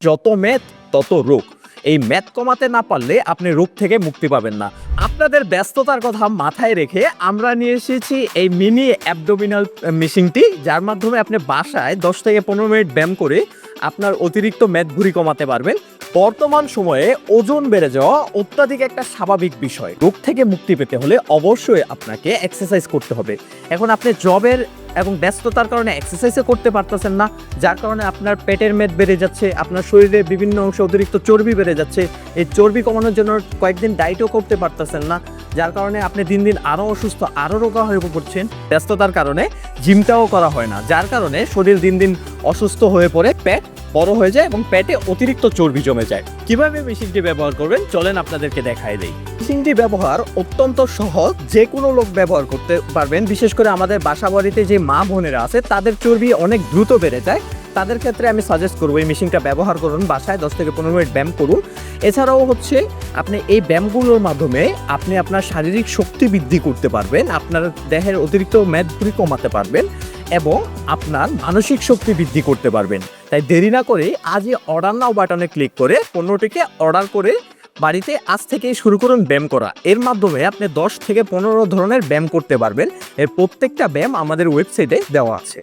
যত মেদ তত রোগ। এই মেদ কমাতে না পারলে আপনি রোগ থেকে মুক্তি পাবেন না। আপনাদের ব্যস্ততার কথা মাথায় রেখে আমরা নিয়ে এসেছি এই মিনি অ্যাবডোমিনাল মেশিনটি, যার মাধ্যমে আপনি বাসায় 10 থেকে 15 মিনিট ব্যায়াম করে আপনার অতিরিক্ত মেদভুঁড়ি কমাতে পারবেন। বর্তমান সময়ে ওজন বেড়ে যাওয়া অত্যাধিক একটা স্বাভাবিক বিষয়। রোগ থেকে মুক্তি পেতে হলে অবশ্যই আপনাকে এক্সারসাইজ করতে হবে। এখন আপনি জবের এবং ব্যস্ততার কারণে এক্সারসাইজও করতে পারতেছেন না, যার কারণে আপনার পেটের মেদ বেড়ে যাচ্ছে, আপনার শরীরে বিভিন্ন অংশে অতিরিক্ত চর্বি বেড়ে যাচ্ছে। এই চর্বি কমানোর জন্য কয়েকদিন ডায়েটও করতে পারতেছেন না, যার কারণে আপনি দিন দিন আরও অসুস্থ, আরও রোগা হয়ে পড়ছেন। ব্যস্ততার কারণে জিমটাও করা হয় না, যার কারণে শরীর দিন দিন অসুস্থ হয়ে পড়ে, পেট বড় হয়ে যায় এবং পেটে অতিরিক্ত চর্বি জমে যায়। কিভাবে মেশিনটি ব্যবহার করবেন চলেন আপনাদেরকে দেখায় দেই। মেশিনটি ব্যবহার অত্যন্ত সহজ, যে কোনো লোক ব্যবহার করতে পারবেন। বিশেষ করে আমাদের বাসা বাড়িতে যে মা বোনেরা আছে তাদের চর্বি অনেক দ্রুত বেড়ে যায়, তাদের ক্ষেত্রে আমি সাজেস্ট করবো এই মেশিনটা ব্যবহার করুন। বাসায় 10 থেকে 15 মিনিট ব্যায়াম করুন। এছাড়াও হচ্ছে আপনি এই ব্যায়ামগুলোর মাধ্যমে আপনি আপনার শারীরিক শক্তি বৃদ্ধি করতে পারবেন, আপনার দেহের অতিরিক্ত মেদভুঁড়ি কমাতে পারবেন এবং আপনার মানসিক শক্তি বৃদ্ধি করতে পারবেন। তাই দেরি না করে আজই অর্ডার নাও বাটনে ক্লিক করে পণ্যটিকে অর্ডার করে বাড়িতে আজ থেকেই শুরু করুন ব্যায়াম করা। এর মাধ্যমে আপনি 10 থেকে 15 ধরনের ব্যায়াম করতে পারবেন। এর প্রত্যেকটা ব্যায়াম আমাদের ওয়েবসাইটে দেওয়া আছে।